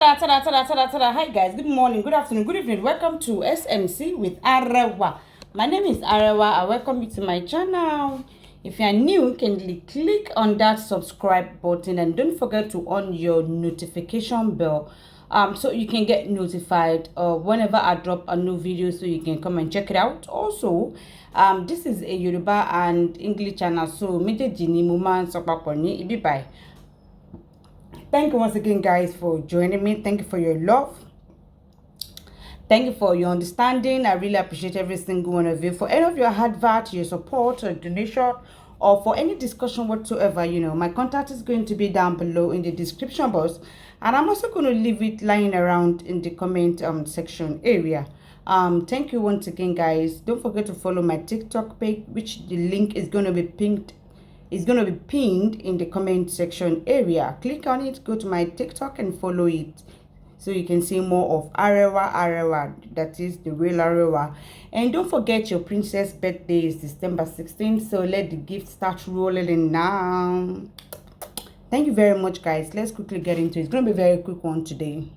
Hi guys, good morning, good afternoon, good evening. Welcome to SMC with Arewa. My name is Arewa. I welcome you to my channel. If you are new, kindly click on that subscribe button and don't forget to on your notification bell so you can get notified whenever I drop a new video, so you can come and check it out. Also, this is a Yoruba and English channel, so méjèèjì ni mo máa ń sọ papọ̀ ní ibi báyìí. Thank you once again, guys, for joining me. Thank you for your love. Thank you for your understanding. I really appreciate every single one of you. For any of your advert, your support, or donation, or for any discussion whatsoever, my contact is going to be down below in the description box. And I'm also going to leave it lying around in the comment section area. Thank you once again, guys. Don't forget to follow my TikTok page, which the link is going to be pinned. It's going to be pinned in the comment section area. Click on it, go to my TikTok and follow it, so you can see more of Arewa, that is the real Arewa. And don't forget, your princess birthday is December 16th, so let the gift start rolling in now. Thank you very much, guys. Let's quickly get into it. It's going to be a very quick one today.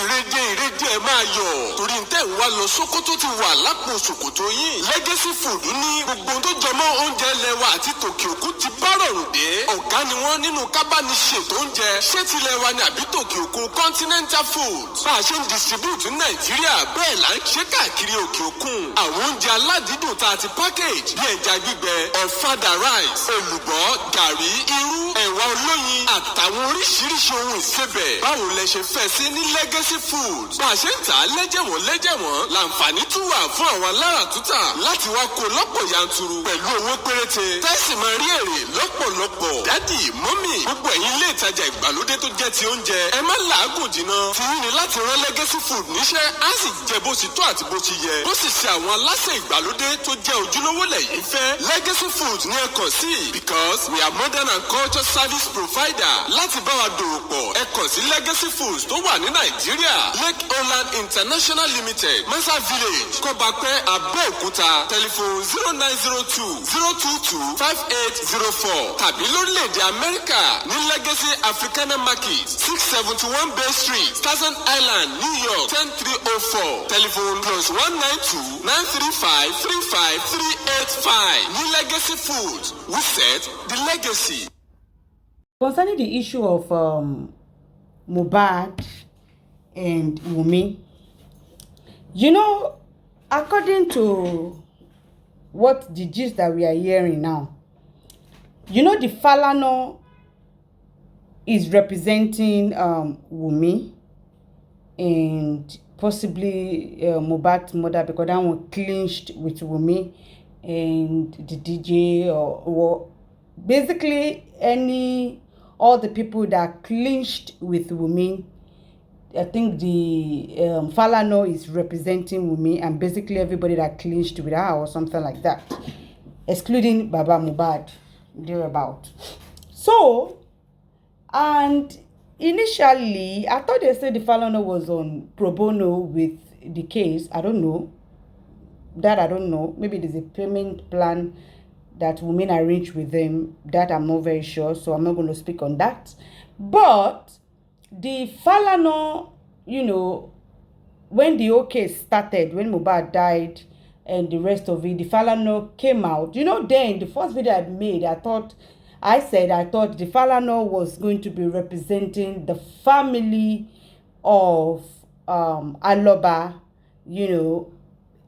ìrèdè ẹ máa yọ̀ torí ntẹ́ ń wá lọ Sókótó ti wà lápò ṣòkòtò yín. Legacy Food ní gbogbo ohun tó jọmọ́ oúnjẹ ilẹ̀ wa àti tòkè òkun ti bá rọrùn dé. Ọ̀gá ni wọ́n nínú kábániṣètò oúnjẹ, ṣé tilẹ̀ wa ni àbí tòkè òkun Continental Foods. Bá a ṣe ń distribute ní Nàìjíríà, bẹ́ẹ̀ là ń ṣe káàkiri òkè òkun. Àwọn oúnjẹ aládìídùn tá a ti package bí ẹja gbígbẹ, ọ̀fadà rice, èlùbọ́, gàrí, irú, ẹ̀wà olóyin àtàwọn oríṣiríṣi ohun ìsebẹ̀. Báwo lẹ ṣe fẹ́ sí ní Legacy Foods? Bá a ṣe ń tà á lẹ́jẹ̀wọ̀n láǹfààní tún wà fún àwọn aláràtúntà láti wá kó lọ́pọ̀ yanturu pẹ̀lú owó péréte. Tẹ́sí máa rí èrè lọ́pọ̀lọpọ̀. Dádì, mọ́mì, gbogbo ẹ̀yin ilé ìtajà ìgbàlódé tó jẹ́ ti oúnjẹ, ẹ má làágùn jìnnà. Ti yín ni láti rán Legacy Food níṣẹ́, á sì jẹ bó ti tó àti bó ti yẹ. Bó sì ṣe àwọn aláṣẹ ìgbàlódé tó jẹ́ ojúlówó lẹ́yìn fẹ́. Legacy Food ní ẹ kàn sí, because we are modern and culture service provider. Láti bá wa dòwò pọ̀, ẹ kàn sí Legacy Foods tó wà ní Nàìjíríà, Lake Holland International Limited, Masa Village, Kọ́bápẹ́, Abẹ́òkúta, telephone 0902-022-5804 tàbí lórílẹ̀‐èdè Amẹ́ríkà ní Legacy Africana Market, 671 Bay Street, Thousand Island, New York, 10304, telephone +192-935-35385. Ní Legacy Foods, we set the legacy. Concerning the issue of Mohbad and Wunmi, according to what the gist that we are hearing now, the Falana is representing Wunmi and possibly Mohbad's mother, because that one clinched with Wunmi and the DJ or basically all the people that clinched with Wunmi. I think the Falana is representing Wunmi and basically everybody that clinched with her or something like that, excluding Baba Mohbad, thereabout. So, and initially, I thought they said the Falana was on pro bono with the case. I don't know. I don't know. Maybe there's a payment plan that women arrange with them. That I'm not very sure, so I'm not going to speak on that. But the Falana, when the whole case started, when Mohbad died and the rest of it, the Falana came out. Then the first video I made, I thought the Falana was going to be representing the family of Aloba,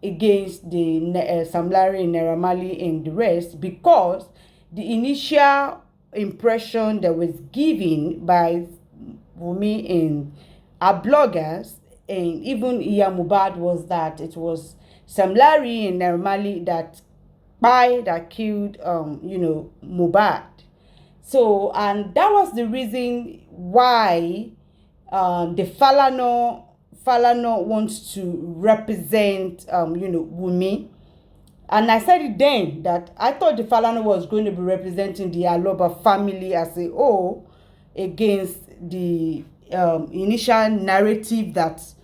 against the Sam Larry, Naira Marley and the rest, because the initial impression that was given by Wunmi and our bloggers and even Iya Mohbad was that it was Sam Larry and Naira Marley that killed Mohbad. So, and that was the reason why the Falana wants to represent Wunmi. And I said it then that I thought the Falana was going to be representing the Aloba family as a whole against the initial narrative that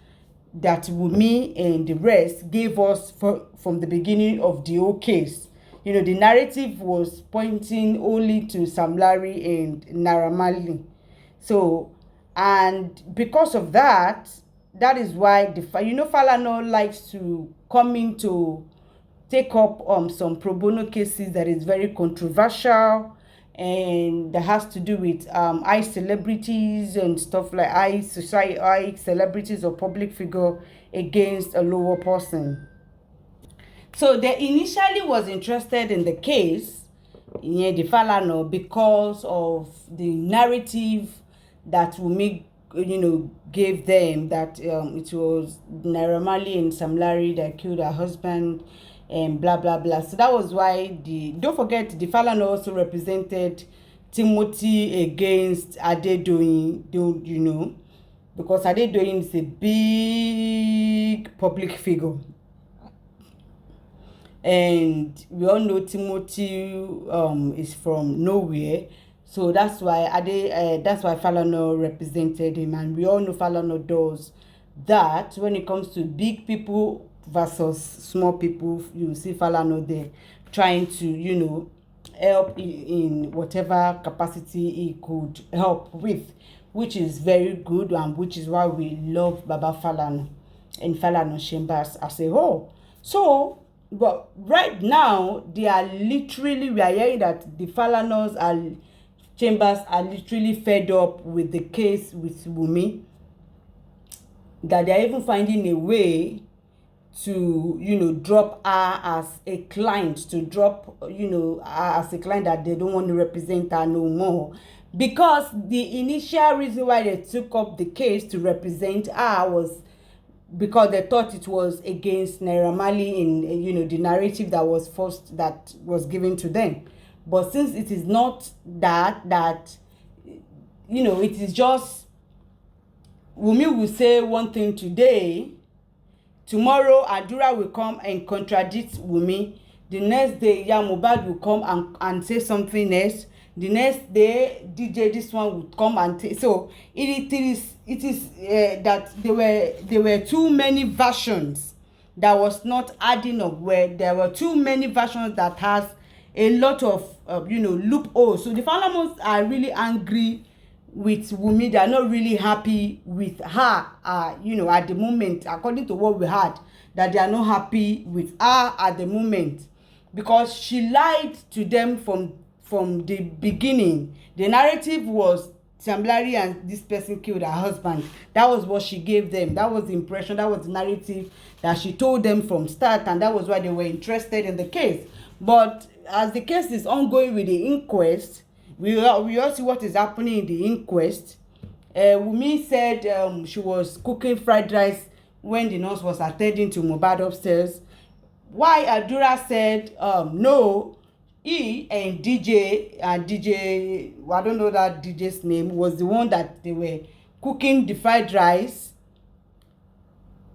Wunmi and the rest gave us from the beginning of the whole case. the narrative was pointing only to Sam Larry and Naira Marley. So, and because of that, that is why Falana likes to come in to take up some pro bono cases that is very controversial, and that has to do with high celebrities and stuff, like high society, high celebrities or public figure against a lower person. So they initially was interested in the case, the Falana, because of the narrative that Wunmi, gave them, that it was Naira Marley and Sam Larry that killed her husband and blah blah blah. So that was why don't forget the Falana also represented Timothy against Adedoyin, because Adedoyin is a big public figure. And we all know Timothy is from nowhere, so that's why Falana represented him, and we all know Falana does that. When it comes to big people versus small people, you see Falana there trying to help in whatever capacity he could help with, which is very good, and which is why we love Baba Falana and Falana Chambers as a whole. So, but right now, we are hearing that the Falanas Chambers are literally fed up with the case with Wunmi, that they are even finding a way to drop her as a client, her as a client, that they don't want to represent her no more, because the initial reason why they took up the case to represent her was because they thought it was against Naira Marley in the narrative that was given to them. But since it is not that it is just Wunmi will say one thing today, tomorrow Adura will come and contradict Wunmi, the next day mohbad will come and say something else, the next day DJ this one would come and so it is that there were too many versions that was not adding up, where there were too many versions that has a lot of loopholes. So the Falanas are really angry with Wunmi. They are not really happy with her at the moment, according to what we had, that they are not happy with her at the moment, because she lied to them from the beginning. The narrative was Sam Larry and this person killed her husband. That was what she gave them. That was the impression, that was the narrative that she told them from start, and that was why they were interested in the case. But as the case is ongoing with the inquest, we all see what is happening in the inquest. Wunmi said she was cooking fried rice when the nurse was attending to mohbad upstairs, why Adura said no, he and DJ, I don't know that DJ's name, was the one that they were cooking the fried rice,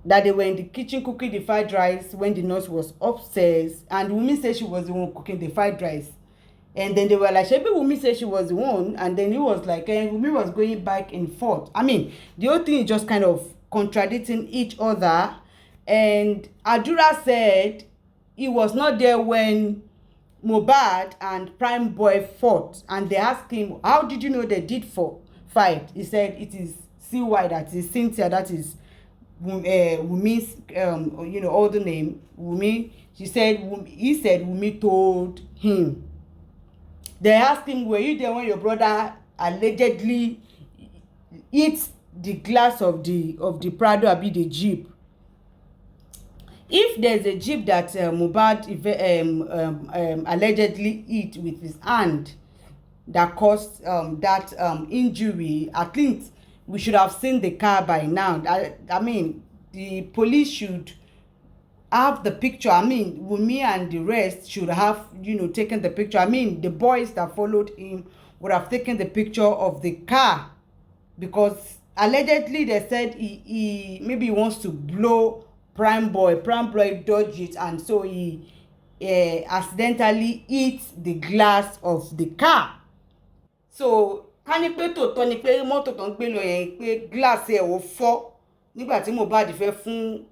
that they were in the kitchen cooking the fried rice when the nurse was upstairs, and Wunmi said she was the one cooking the fried rice. And then they were like, maybe Wunmi said she was the one, and then he was like, Wunmi was going back and forth. I mean, the whole thing is just kind of contradicting each other. And Adura said he was not there when mohbad and Prime Boy fought, and they asked him, how did you know they did fight? He said it is CY, that is Cynthia, that is Wunmi's older name, Wunmi. He said Wunmi told him. They asked him, were you there when your brother allegedly eats the glass of the Prado, abi the Jeep? If there's a Jeep that mohbad allegedly eat with his hand that caused that injury, at least we should have seen the car by now. I mean, the police should have the picture. I mean, Wunmi and the rest should have taken the picture. I mean, the boys that followed him would have taken the picture of the car, because allegedly they said he maybe wants to blow Prime Boy dodged it, and so he accidentally eats the glass of the car. So ká ní pé tòótọ́ ni pé mọ́tò tó ń gbé lọ yẹn pé glass ẹ̀ ò fọ́ nígbà tí mohbad fẹ́ fún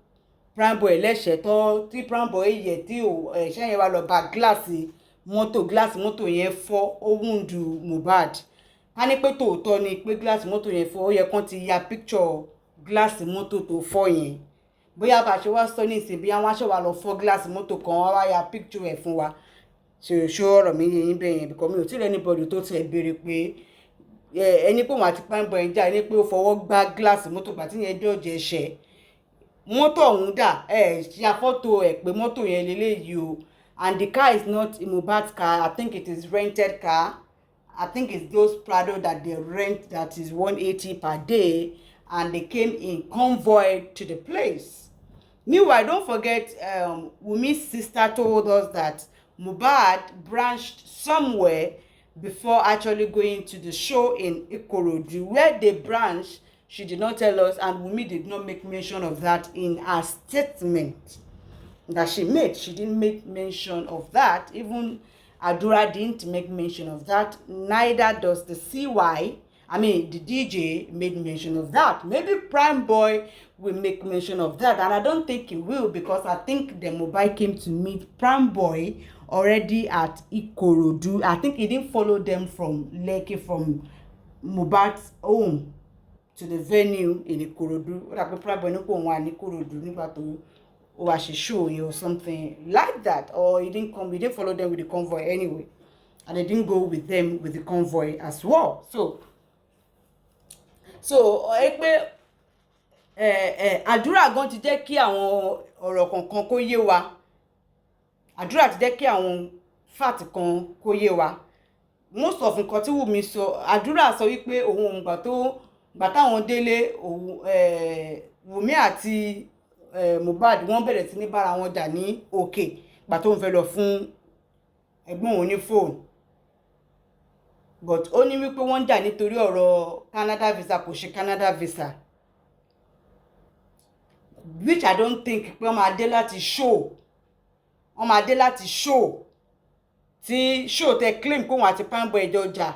Primeboy lẹ́sẹ̀ tó tí Primeboy yẹ tí ẹ̀ṣẹ́ yẹn wá lọ bà gíláàsì mọ́tò yẹn fọ́ ó wúndù Mohbad. Ká ní pé tòótọ́ ni pé gíláàsì mọ́tò yẹn fọ́ ó yẹ kán ti ya picture gíláàsì mọ́tò tó fọ́ yẹn. Bóyá bá ṣe wá sọ ní ìsìn bí àwọn aṣọ wa lọ fọ́ gíláàsì mọ́tò kan wá ya picture ẹ̀ fún wa. Ṣé ọ̀rọ̀ mi yé yín bẹ́ẹ̀ yẹn because mi ò tí ì rí anybody tó ti ẹ̀ béèrè pé ẹni pé wọn àti Primeboy ń jà ẹni pé ó fọwọ́ gbá gíláàsì mọ́tò pàtí yẹn dọ̀jẹ̀ ẹ̀ṣẹ̀ mọ́tò ọ̀hún dà ṣe àfọ́tò ẹ̀ pé mọ́tò yẹn lélẹ́yìí o and the car is not Mohbad's car. I think it is rented car. I think it's those Prado that they rent that is 180 per day and they came in convoy to the place. Meanwhile, don't forget Wumi's sister told us that Mohbad branched somewhere before actually going to the show in Ikorodu. Where they branched, she did not tell us, and Wumi did not make mention of that in her statement that she made. She didn't make mention of that. Even Adura didn't make mention of that. Neither does the CY. I mean, the DJ made mention of that. Maybe Primeboy will make mention of that, and I don't think he will because I think the mobile came to meet Primeboy already at Ikorodu. I think he didn't follow them from Lekki, from Mohbad's home to the venue in Ikorodu. What happened? Primeboy no go one Ikorodu nígbà tó wá ṣe show or something like that, or he didn't come. He didn't follow them with the convoy anyway, and they didn't go with them with the convoy as well. So pé àdúrà gan ti jẹ́ kí àwọn ọ̀rọ̀ kankan kó yé wa. Àdúrà ti jẹ́ kí àwọn fact kan kó yé wa. Most of nǹkan tí Wùmí sọ, àdúrà sọ wípé òun gbà táwọn délé Wùmí àti Mohbad wọ́n bẹ̀rẹ̀ sí ní bára wọn jà ní òkè gbà tó ń fẹ́ lọ fún ẹ̀gbọ́n òun ní fóònù. But ó ní wípé wọ́n jà nítorí ọ̀rọ̀ Canada visa kò ṣe Canada visa, which I don't think pé wọ́n máa dé láti show tí show tẹ claim pé wọ́n àti Primeboy ẹjọ́ jà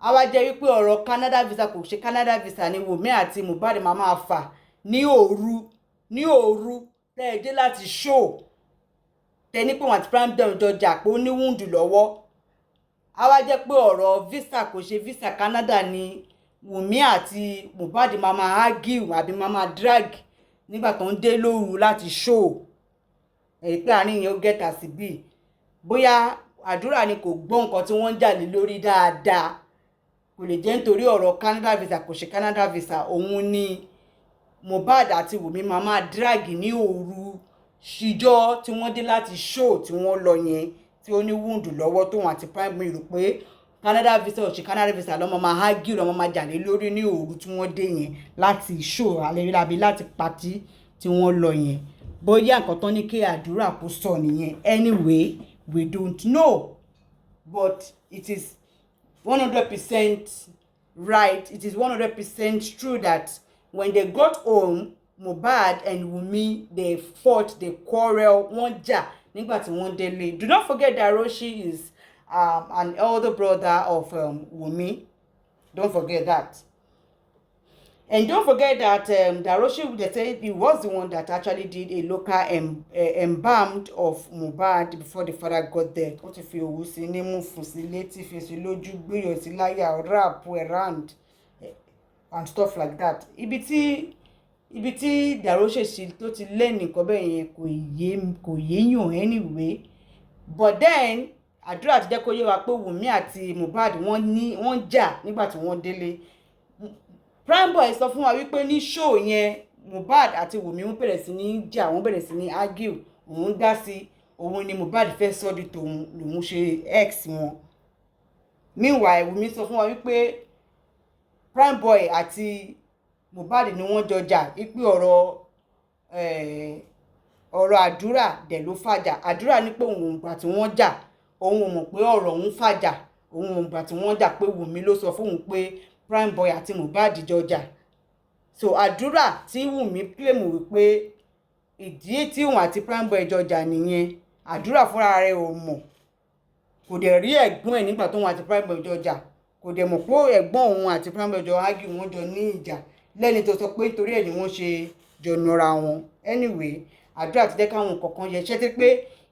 á wá jẹ́ wípé ọ̀rọ̀ Canada visa kò ṣe Canada visa ni Wùmí àti Mohbad máa fà ní òru tẹ́ ẹ dé láti show tẹ ní pé wọ́n àti Primeboy ẹjọ́ jà pé ó ní wúndù lọ́wọ́. Á wá jẹ́ pé ọ̀rọ̀ visa kò ṣe visa Canada ni Wùmí àti Mohbad máa argue àbí máa drag nígbà tó ń dé lóru láti show. Èyí pé àárín yẹn ó gẹ́ta sí bí bóyá àdúrà ni kò gbọ́ nǹkan tí wọ́n ń jà lé lórí dáadáa. Kò lè jẹ́ nítorí ọ̀rọ̀ Canada visa kò ṣe Canada visa òun ni Mohbad àti Wùmí máa drag ní òru ṣíjọ́ tí wọ́n dé láti show tí wọ́n lọ yẹn tí ó ní wúndù lọ́wọ́ tóun àti Primeboy rò pé Canada visa ò ṣe Canada visa lọ́mọ máa argue lọ́mọ máa jà lé lórí ní òru tí wọ́n dé yẹn láti show àbí láti party tí wọ́n lọ yẹn. Bóyá nǹkan tán ní kí àdúrà kó sọ nìyẹn. Anyway, we don't know, but it is 100% right. It is 100% true that when they got home, Mohbad and Wumi, they fought, they quarrel, wọ́n jà nígbà tí wọ́n délé. Do not forget that Roshi is an elder brother of Wumi. Don't forget that. And don't forget that Daroshi, they say he was the one that actually did a local embalmed of Mohbad before the father got there. What if you will see name facility, loju, gbéyọ̀ láyà, rap around and stuff like that. Ibi tí Daroshi sì tó ti learn nǹkan bẹ́ẹ̀ yẹn kò yéèyàn anyway. But then àdúrà ti jẹ́ kó yé wa pé Wùmí àti Mohbad wọ́n jà nígbà tí wọ́n délé. Primeboy sọ fún wa wípé ní show yẹn Mohbad àti Wùmí wọ́n bẹ̀rẹ̀ sí ní jà, wọ́n bẹ̀rẹ̀ sí ní argue, òun dá sí òun ni Mohbad fẹ́ sọ di tòun lòun ṣe ex wọn. Meanwhile Wùmí sọ fún wa wípé Primeboy àti Mohbad ni wọ́n jọ jà wípé ọ̀rọ̀ àdúrà dẹ̀ ló fàjà. Àdúrà ní pé òun gbà tí wọ́n jà òun ò mọ̀ pé ọ̀rọ̀ òun fàjà, òun ò gbà tí wọ́n jà pé Wùmí ló sọ fún òun pé Primeboy àti Mohbad jọ jà. So àdúrà tí Wùmí claim wípé ìdí tí òun àti Primeboy jọ jà nìyẹn. Àdúrà fúnra rẹ̀ ò mọ̀, kò dẹ̀ rí ẹ̀gbọ́n ẹ̀ nígbà tóun àti Primeboy jọ jà, kò dẹ̀ mọ̀ pé ẹ̀gbọ́n òun àti Primeboy jọ argue, wọ́n jọ ní ìjà lẹ́ni tó sọ pé nítorí ẹ̀ ni wọ́n ṣe jọ nọra wọn. Anyway, àdúrà ti jẹ́ káwọn kọ̀ọ̀kan yẹ ṣẹ́ tí pé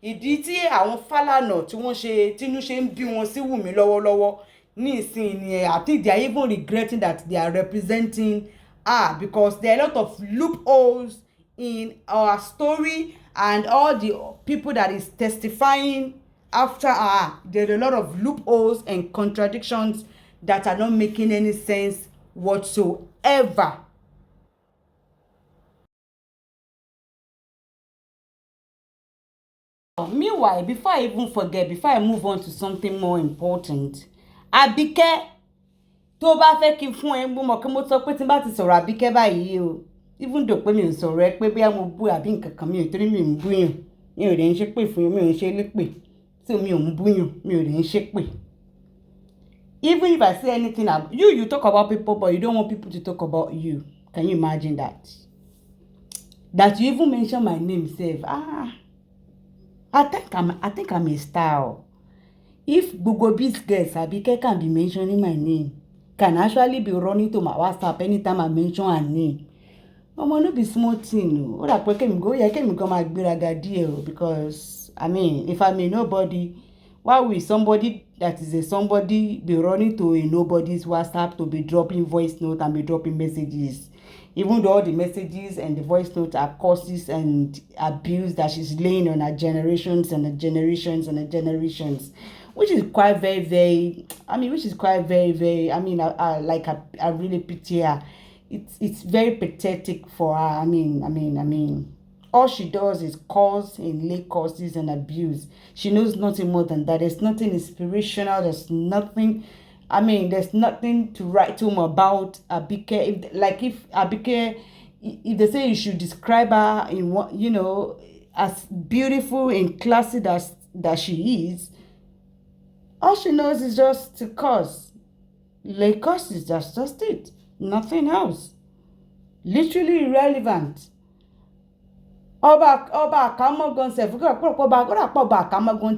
ìdí tí àwọn Fálànà tí wọ́n ṣe tínú ṣe ń bí wọn sí Wùmí lọ́wọ́lọ́wọ́ ní ìsìn ni I think they are even regretting that they are representing her because there are a lot of loopholes in our story and all the people that is testifying after her. There are a lot of loopholes and contradictions that are not making any sense whatsoever. Meanwhile, before I even forget, before I move on to something more important, Abike, tó bá fẹ́ kí n fún ẹ mọ̀ kí mo sọ pé tí n bá ti sọ̀rọ̀ Abike báyìí o, even though pé mi ò sọ̀rọ̀ ẹ pé bí mo bú àbí nǹkan kan mi ò torí mi ò ń búyàn, mi ò lè ń ṣépè fún yín, mi ò ń ṣe lépè, so mi ò ń búyàn, mi ò lè ń ṣépè. Even if I say anything about you talk about people, but you don't want people to talk about you. Can you imagine that? That you even mention my name, sef. I think I'm a star. If Google Biz girls Abike can be mentioning my name, can actually be running to my WhatsApp anytime I mention her name. No be small thing. What I put can go here, can come my deal because I mean, if I'm a nobody, why will somebody that is a somebody be running to a nobody's WhatsApp to be dropping voice note and be dropping messages? Even though all the messages and the voice notes are curses and abuse that she's laying on her generations and the generations and the generations, which is quite very, I really pity her. It's very pathetic for her. I mean, all she does is cause and lay causes and abuse. She knows nothing more than that. There's nothing inspirational. There's nothing to write home about Abike. If Abike, if they say you should describe her in what, as beautiful and classy that she is, all she knows is just to cause. Lay causes, that's just it. Nothing else. Literally irrelevant. Ọba Àkámọ́gan sef ọba Àkámọ́gan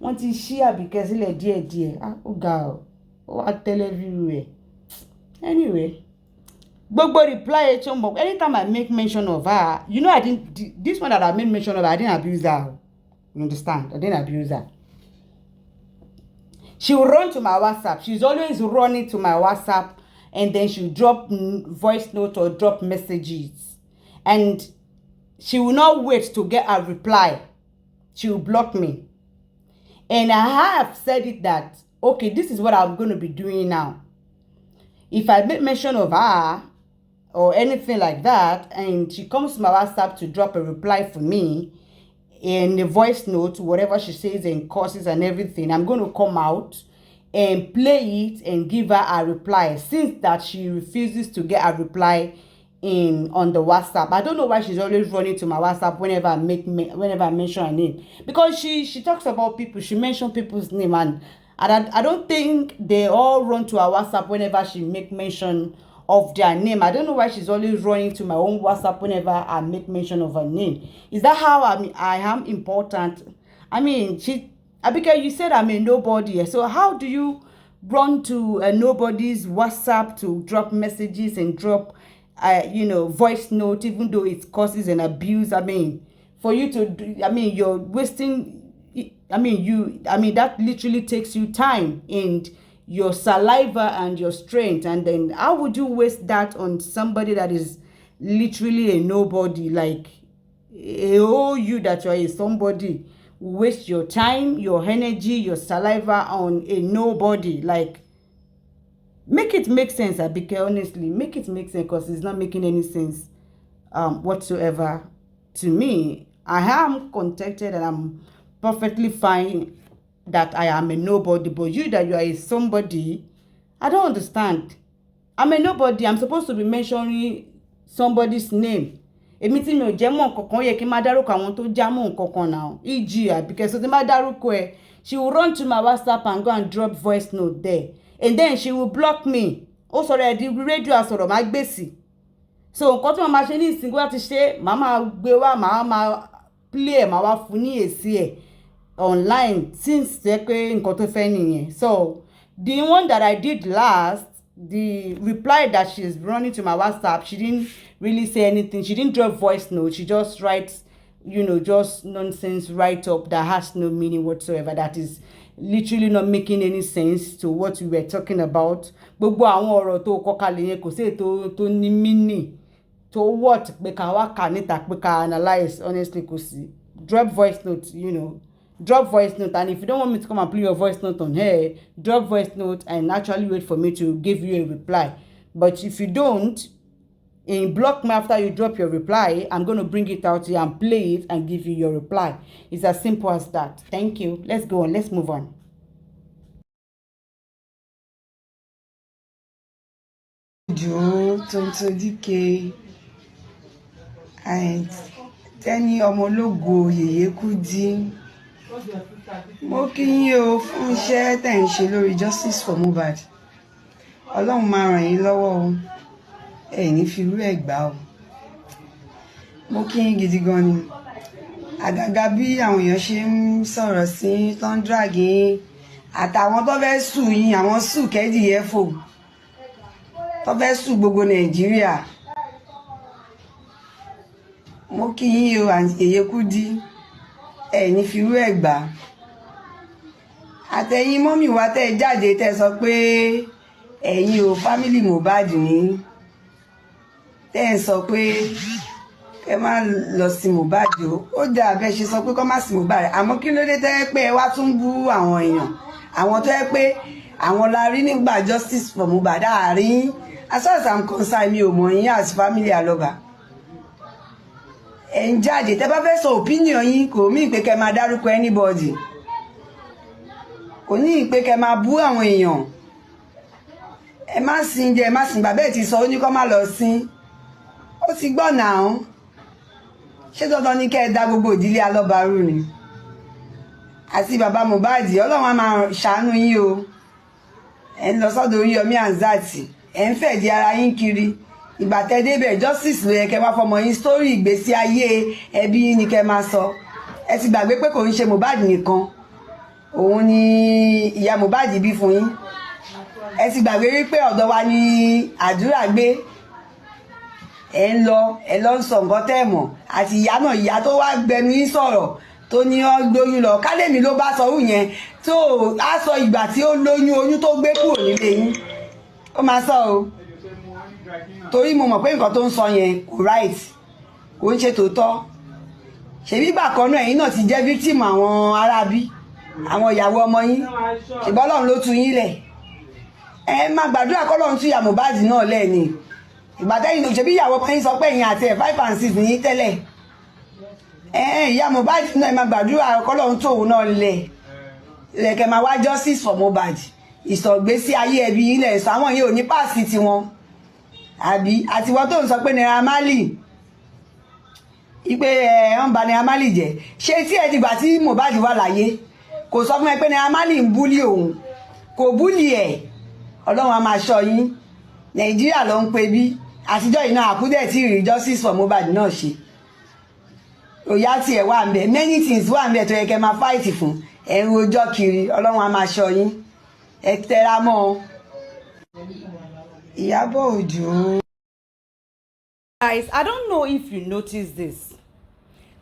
wọ́n ti ṣí Àbíkẹ́ sílẹ̀ díẹ̀díẹ̀. Ó ga ó wá tẹ́lẹ̀ everywhere. Anyway, gbogbo reply anytime I make mention of her, this one that I made mention of, I didn't abuse her. You understand? I didn't abuse her. She will run to my WhatsApp. She's always running to my WhatsApp, and then she'll drop voice note or drop messages. And she will not wait to get a reply. She will block me. And I have said it that, okay, this is what I'm going to be doing now. If I make mention of her or anything like that, and she comes to my WhatsApp to drop a reply for me in the voice note, whatever she says and curses and everything, I'm going to come out and play it and give her a reply, since that she refuses to get a reply on the WhatsApp. I don't know why she's always running to my WhatsApp whenever I mention her name, because she talks about people, she mentions people's name, and I don't think they all run to her WhatsApp whenever she make mention of their name. I don't know why she's always running to my own WhatsApp whenever I make mention of her name. Is that how I am important? I mean, Abike, you said I'm a nobody, so how do you run to a nobody's WhatsApp to drop messages and drop voice note, even though it causes an abuse? I mean, for you to do, you're wasting, that literally takes you time and your saliva and your strength. And then how would you waste that on somebody that is literally a nobody? Like, you that you are a somebody, waste your time, your energy, your saliva on a nobody. Like, make it make sense, Abike, honestly. Make it make sense, because it's not making any sense whatsoever to me. I am contented and I'm perfectly fine that I am a nobody, but you that you are a somebody, I don't understand. I'm a nobody. I'm supposed to be mentioning somebody's name. Èmi tí mi ò jẹ́ mọ́ nǹkankan, yẹ kí n má dárúkọ àwọn tó já mọ́ nǹkankan now. E.g. Because so tí má dárúkọ ẹ, she will run to my WhatsApp and go and drop voice note there. And then she will block me. Ó sọ̀rọ̀ ẹ̀ di rédíò àsọ̀rọ̀ má gbèsì. So nǹkan tí mo máa ṣe ní ìsìnkú láti ṣe, màá máa gbé wá, màá máa play ẹ̀, màá wá fún ní èsì ẹ̀ online, since jẹ́ pé nǹkan tó fẹ́ nìyẹn. So the one that I did last, the reply that she's running to my WhatsApp, she didn't really say anything. She didn't drop voice note. She just writes, just nonsense write up that has no meaning whatsoever, that is literally not making any sense to what we were talking about. Gbogbo àwọn ọ̀rọ̀ tó kọ kalẹ̀ yẹn kò sí tó ní meaning tó what pé ká wá kà níta pé ká analyze. Honestly, kò sí. Drop voice note, drop voice note, and if you don't want me to come and play your voice note on here, drop voice note and actually wait for me to give you a reply. But if you don't, and block me after you drop your reply, I'm going to bring it out here and play it and give you your reply. It's as simple as that. Thank you. Let's go on. Let's move on. Tẹ́ni ọmọlógo yèyé Kúdí, mo kí yín o fún iṣẹ́ tẹ́ ń ṣe lórí justice for mohbad. Ọlọ́run máa ràn yín lọ́wọ́ o, ẹ ní fi irú ẹ̀ gbà o. Mo kí yín gidi gan ni. Àgàgà bí àwọn èèyàn ṣe ń sọ̀rọ̀ sí tó ń drag yín, àtàwọn tó fẹ́ sùn yín, àwọn sùn kẹ́dìyẹ fò, tó fẹ́ sùn gbogbo Nàìjíríà. Mo kí yín o yèyé Kúdí, ẹ ní fi irú ẹ̀ gbà. Àtẹ̀yin mọ́mì wa tẹ́ jáde tẹ́ sọ pé ẹ̀yin o family mohbad ní, tẹ́ ń sọ pé ẹ má lọ sí mohbad o. Ó dà bẹ́ẹ̀ ṣe sọ pé kó má sí mohbad, àmọ́ kí ló dé tẹ́ pé ẹ wá tún bú àwọn èèyàn, àwọn tó yẹ pé àwọn la rí nígbà justice for mohbad àárín. As far as I'm concerned, mi ò mọ̀ yín as family alọ́ba. Ẹ ń jáde tẹ́ bá fẹ́ sọ opinion yín, kò mí pé kẹ́ máa dárúkọ anybody, kò ní pé kẹ́ máa bú àwọn èèyàn. Ẹ má sin jẹ, ẹ má sin bàbá ẹ̀ ti sọ ó ní kó má lọ sin. Ó ti gbọ́ náà. Ṣé dandan ni kẹ́ ẹ dá gbogbo ìdílé alọ́ba rú ni? Àti bàbá mohbad, Ọlọ́run á máa ṣàánú yín o. Ẹ ń lọ sọ́dọ̀ Oriyomi hamzat, ẹ ń fẹ̀dí ara yín kiri. Ìgbà tẹ́ débẹ̀ justice ló yẹ kẹ́ wá fọmọ yín, story ìgbésí ayé ẹbí yín ni kẹ́ máa sọ. Ẹ ti gbàgbé pé kò ń ṣe mohbad nìkan, òun ni ìyá mohbad bí fún yín. Ẹ ti gbàgbé wípé ọ̀dọ̀ wa ni àdúrà gbé. Ẹ lọ ń sọ nǹkan tẹ́ mọ̀, àti ìyá náà, ìyá tó wá gbẹnu yín sọ̀rọ̀ tó ní ó gbóyún lọ. Kálẹ̀mí ló bá sọ yẹn tó á sọ ìgbà tí ó lóyún, oyún tó gbé kúrò nílé yín. Ó máa sọ o, torí mo mọ̀ pé nǹkan tó ń sọ yẹn kò right, kò ń ṣe tòótọ́. Ṣèbí ìgbà kan náà ẹ̀yin náà ti jẹ́ victim àwọn aráabí, àwọn ìyàwó ọmọ yín. Ṣùgbọ́n Ọlọ́run ló tú yín lẹ̀. Ẹ má gbàdúrà k'Ọlọ́run tú ìyá mohbad náà lẹ̀ ni. Ìgbà tẹ́yìn ló ṣèbí ìyàwó ọmọ yín sọ pé ẹ̀yin àti ẹ̀ 5 and 6 ní tẹ́lẹ̀. Ìyá mohbad náà ẹ má gbàdúrà k'Ọlọ́run tú òun náà lẹ̀. Lẹ̀kẹ̀ máa wá justice for mohbad. Ìsọ̀gbésí ayé ẹbí ilẹ̀ sọ àwọn yìí ò ní pàṣí tiwọn. Àbí àtiwọ́ tó ń sọ pé Naira Marley ipe ń ba Naira Marley jẹ́. Ṣé tí ẹ dìgbà tí mohbad wà láyé kò sọ fún ẹ pé Naira Marley ń búlì òun? Kò búlì ẹ̀. Ọlọ́run á máa ṣọ́ yín. Nàìjíríà ló ń pe bí àtijọ́ iná àkúdẹ̀ tí rí justice for mohbad náà ṣe. Òyà tí ẹ wà ń bẹ, many things wà ń bẹ tó yẹ kẹ́ máa fight fún. Ẹ ń rojọ́ kiri, Ọlọ́run á máa ṣọ́ yín. Ẹ tẹra mọ́. Ìyábọ̀ Òjó. Guys, I don't know if you noticed this.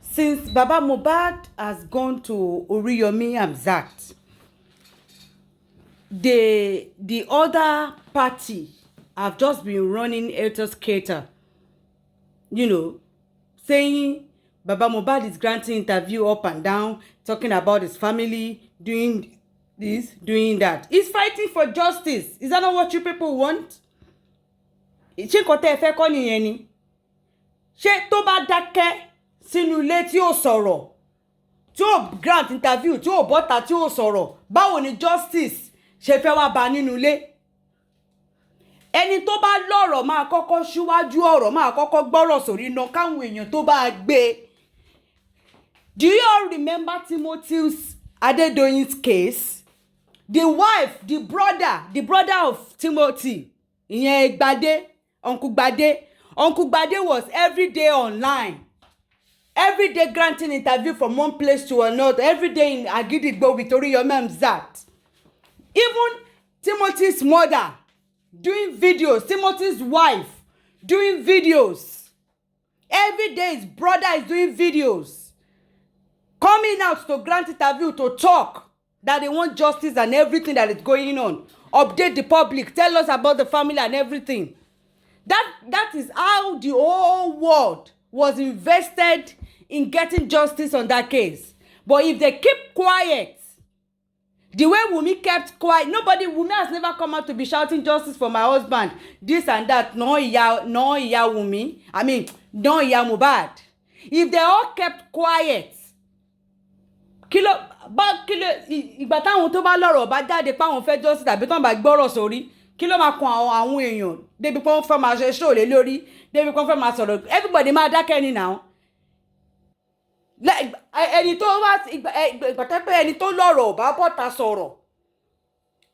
Since Baba Mohbad has gone to Oriyomi hamzat, the other party have just been running helter-skelter, saying Baba Mohbad is granting interview up and down, talking about his family, doing this, doing that. He's fighting for justice. Is that not what you people want? Ṣé nǹkan tẹ́ ẹ fẹ́ kọ́ nìyẹn ni? Ṣé tó bá dákẹ́ sínú ilé tí ó sọ̀rọ̀, tí ó grant interview, tí ó bọ́ta, tí ó sọ̀rọ̀, báwo ni justice ṣe fẹ́ wá bá nínú ilé? Ẹni tó bá lọ́rọ̀ máa kọ́kọ́ ṣíwájú ọ̀rọ̀, máa kọ́kọ́ gbọ́rọ̀ sórí iná káwọn èèyàn tó bá gbé. Do you all remember Timothy's Adedoyin's case? The wife, the brother of Timothy, ìyẹn Gbadé, Uncle Gbadé was every day online, every day granting interview from one place to another, every day in Agidigbo with Oriyomi hamzat. Even Timothy's mother, doing videos. Timothy's wife doing videos. Every day his brother is doing videos. Coming out to grant interview to talk that they want justice and everything that is going on. Update the public. Tell us about the family and everything. That is how the whole world was invested in getting justice on that case. But if they keep quiet, the way Wunmi kept quiet, Wunmi has never come out to be shouting justice for my husband, this and that. No, iya Wunmi. I mean, no, iya Mohbad. If they all kept quiet, ìgbà táwọn tó bá lọ́rọ̀ bá jáde pé àwọn fẹ́ justice tàbí tán bá gbọ́rọ̀ sórí, kí ló máa kan àwọn èèyàn débi pé wọ́n fẹ́ máa ṣe ṣòlè lórí, débi pé wọ́n fẹ́ máa sọ̀rọ̀, everybody máa dákẹ́ ni now. Ẹni tó wá ìgbà tó pé ẹni tó lọ́rọ̀ bá bọ́ta sọ̀rọ̀,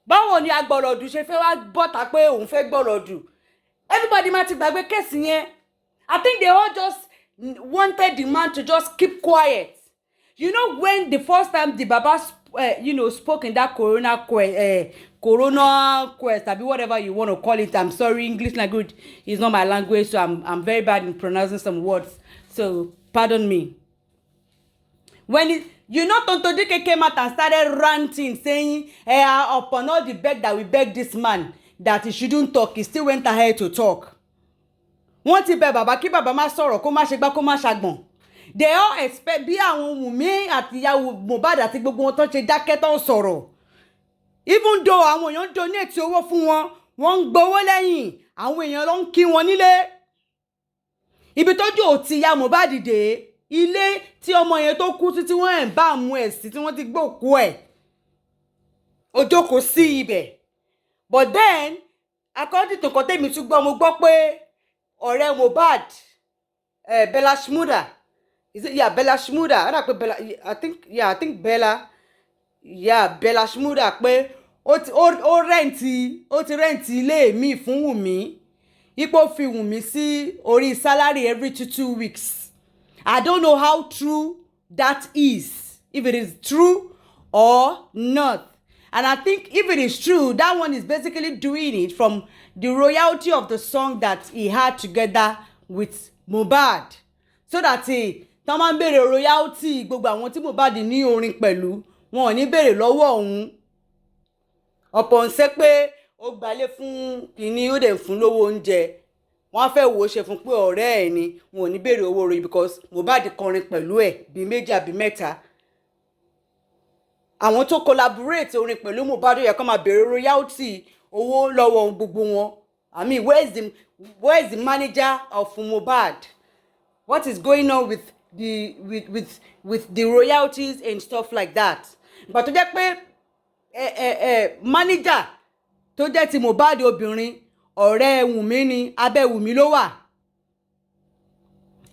báwo ni agbọ̀rọ̀dù ṣe fẹ́ wá bọ́ta pé òun fẹ́ gbọ̀rọ̀dù? Everybody máa ti gbàgbé kéèsì yẹn. I think they all just wanted the man to just keep quiet. You know, when the first time the Baba spoke in that corona quest, or whatever you want to call it. I'm sorry, English language is not my language, so I'm very bad in pronouncing some words. So pardon me. When Tonto Dike came out and started ranting, saying, upon all the beg that we begged this man that he shouldn't talk, he still went ahead to talk. Wọ́n ti bẹ̀ bàbá kí bàbá má sọ̀rọ̀, kó má ṣe gbá, kó má ṣàgbọ̀n. They all expect bí àwọn Wunmi àti ìyàwó Mohbad àti gbogbo wọn tó ṣe dákẹ́ tó ń sọ̀rọ̀. Even though àwọn èèyàn donate owó fún wọn, wọ́n ń gbowó lẹ́yìn, àwọn èèyàn ló ń kí wọn nílé. Ibi tójú ò ti ya Mohbad dé, ilé tí ọmọ yẹn tó kú sí tí wọ́n ń bá mú ẹ̀ sí tí wọ́n ti gbòkú ẹ̀, ó jókòó sí ibẹ̀. But then according to nǹkan tèmi tún gbọ́, mo gbọ́ pé ọ̀rẹ́ Mohbad, Bella Shmurda, is it? Yeah, Bella Shmurda. I think Bella Shmurda pé ó ti rẹ́ǹtì ilé mi fún Wunmi. Ipò fi Wunmi sí orí salary every 2 weeks. I don't know how true that is, if it is true or not. And I think if it is true, that one is basically doing it from the royalty of the song that he had together with Mohbad. So that tán máa ń béèrè royalty gbogbo àwọn tí Mohbad ní orin pẹ̀lú, wọn ò ní béèrè lọ́wọ́ òun. Ọ̀pọ̀ ń ṣe pé ó gbalé fún kìíní, ó dẹ̀ fún lówó oúnjẹ. Wọ́n fẹ́ wo ṣe fún pé ọ̀rẹ́ ẹ̀ ni, wọn ò ní béèrè owó rẹ̀ because Mohbad kọrin pẹ̀lú ẹ̀ bí méjì àbí mẹ́ta. Àwọn tó collaborate orin pẹ̀lú Mohbad yẹ kó máa béèrè royalty owó lọ́wọ́ gbogbo wọn. I mean, where is the manager of Mohbad? What is going on with the royalties and stuff like that? But tó jẹ́ pé manager tó jẹ́ ti Mohbad obìnrin, ọ̀rẹ́ Wunmi ni, abẹ́ Wunmi ló wà.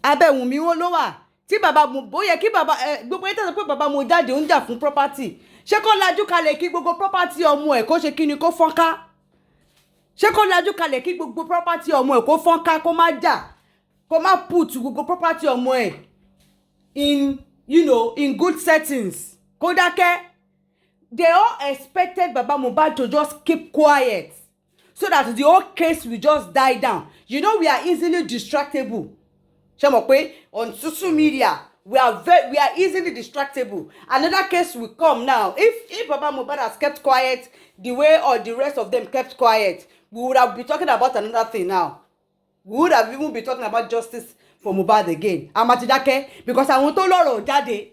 Abẹ́ Wunmi wọn ló wà. Tí bàbá bóyá kí bàbá gbogbo yẹn tẹ̀sán pé bàbá mo jáde ó ń jà fún property. Ṣé kó lajú kalẹ̀ kí gbogbo property ọmọ ẹ̀ kó ṣe kí ni kó fọ́nká? Ṣé kó lajú kalẹ̀ kí gbogbo property ọmọ ẹ̀ kó fọ́nká, kó má jà, kó má put gbogbo property ọmọ ẹ̀ in good settings? Kó dákẹ́. They all expected Baba Mohbad to just keep quiet so that the whole case will just die down. You know, we are easily distractible. Ṣé mọ̀ pé on social media we are easily distractible. Another case will come now. If Baba Mohbad has kept quiet the way all the rest of them kept quiet, we would have been talking about another thing now. We would have even been talking about justice for Mohbad again. Amatidake, because àwọn tó lọ́rọ̀ jáde.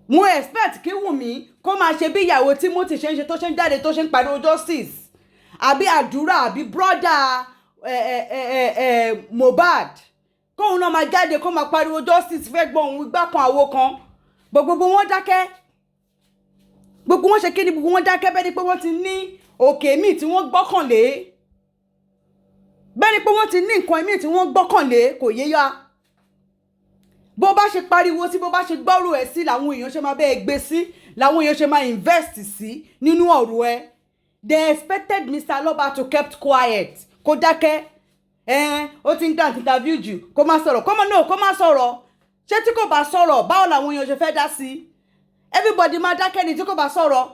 Mo expect kí Wunmi kó máa ṣe bí ìyàwó Timothy ṣe ń ṣe tó ṣe ń jáde tó ṣe ń pariwo justice. Àbí àdúrà àbí brother Mohbad. Kóun náà máa jáde kó máa pariwo justice fẹ́ gbọ́ òun igbá kan àwo kan. Gbogbo wọn dákẹ́. Gbogbo wọn ṣe kí ni gbogbo wọn dákẹ́ bẹ́ẹ̀ ni pé wọ́n ti ní òkè míì tí wọ́n gbọ́kànlé. Bẹ́ẹ̀ ni pé wọ́n ti ní nǹkan míì tí wọ́n gbọ́kànlé, kò yé ya. Bó bá ṣe pariwo sí, bó bá ṣe gbọ́rò ẹ̀ sí, làwọn èèyàn ṣe máa bẹ́ẹ̀ gbé sí, làwọn èèyàn ṣe máa invest sí nínú ọ̀rọ̀ ẹ̀. They expected Mr. Aloba to kept quiet. Kó dákẹ́. Ó ti ń grant interview jù, kó má sọ̀rọ̀. Kó má sọ̀rọ̀. Ṣé tí kò bá sọ̀rọ̀, báwo làwọn èèyàn ṣe fẹ́ dá sí? Everybody máa dákẹ́ ni tí kò bá sọ̀rọ̀.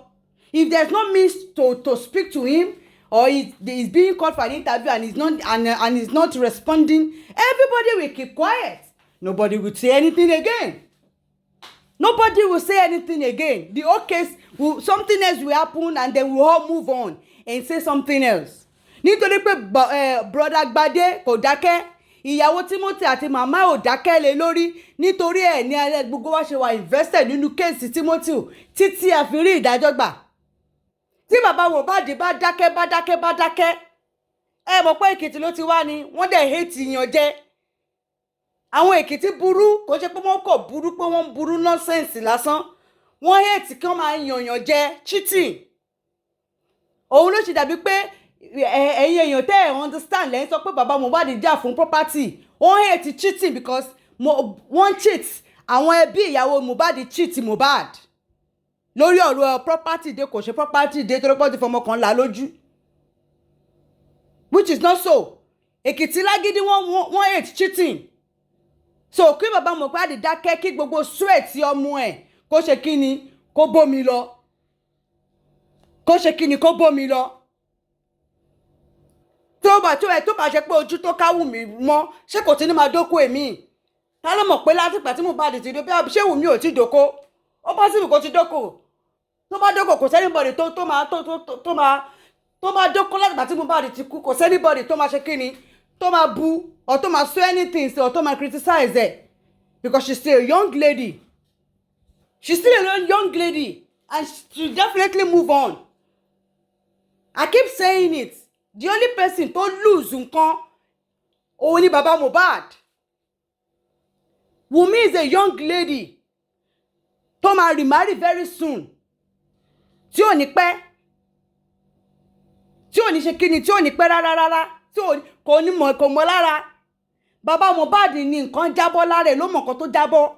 if there's no means to speak to him, or he's being called for an interview and he's not responding, everybody will keep quiet. Nobody will say anything again. Nobody will say anything again. The whole case, something else will happen, and then we'll all move on and say something else. Nítorí pé brother Gbadé kò dákẹ́, ìyàwó Timothy àti màmá ò dákẹ́ lé lórí, nítorí ẹ̀ ní gbogbo wa ṣe wà invested nínú kéèsì Timothy títí a fi rí ìdájọ́ gbà. Tí bàbá Mohbad bá dákẹ́, ẹ mọ̀ pé Èkìtì ló ti wá ni, wọ́n dẹ̀ hate ìyàn jẹ. Àwọn Èkìtì burú, kò ṣe pé wọ́n kò burú pé wọ́n burú nonsense lásán. Wọ́n hate kí wọ́n máa yànyàn jẹ, cheating. Òun ló ṣe dàbí pé ẹ̀yin èèyàn tẹ́ ẹ̀ understand lẹ́yìn sọ pé bàbá Mohbad jà fún property. Wọ́n hate cheating because wọ́n cheat. Àwọn ẹbí ìyàwó Mohbad cheat Mohbad lórí ọ̀rọ̀ property dé, kò ṣe property dé torí pé ó ti fọmọ kan là lójú, which is not so. Èkìtì lágídí wọ́n hate cheating. So kí bàbá Mohbad dákẹ́, kí gbogbo sweat ọmọ ẹ̀ kó ṣe kíni kó bómi lọ, kó ṣe kíni kó bómi lọ. Tó bá ṣe pé ojú tó ká Wùmí mọ́, ṣé kò tí ní máa dóko èmi? Ta ló mọ̀ pé láti ìgbà tí Mohbad ti dó bí ṣé Wùmí ò tí dóko? Ó bá síbi kó ti dóko. Tó bá dóko kò sẹ́nibọ̀dì tó máa dóko láti ìgbà tí Mohbad ti kú, kò sẹ́nibọ̀dì tó máa ṣe kíni tó máa bu or tó máa say anything or tó máa criticize ẹ̀, because she's still a young lady. She's still a young lady and she definitely move on. I keep saying it. The only person to lose nǹkan òun ni bàbá Mohbad. Wunmi is a young lady tó máa remarry very soon. Tí ò ní pẹ́. Tí ò ní ṣe kíni, tí ò ní pẹ́ rárá. Tí kò ní mọ̀ kò mọ̀ lára. Bàbá Mohbad ní nǹkan jábọ́ lára ẹ̀, ló mọ̀ nǹkan tó jábọ́.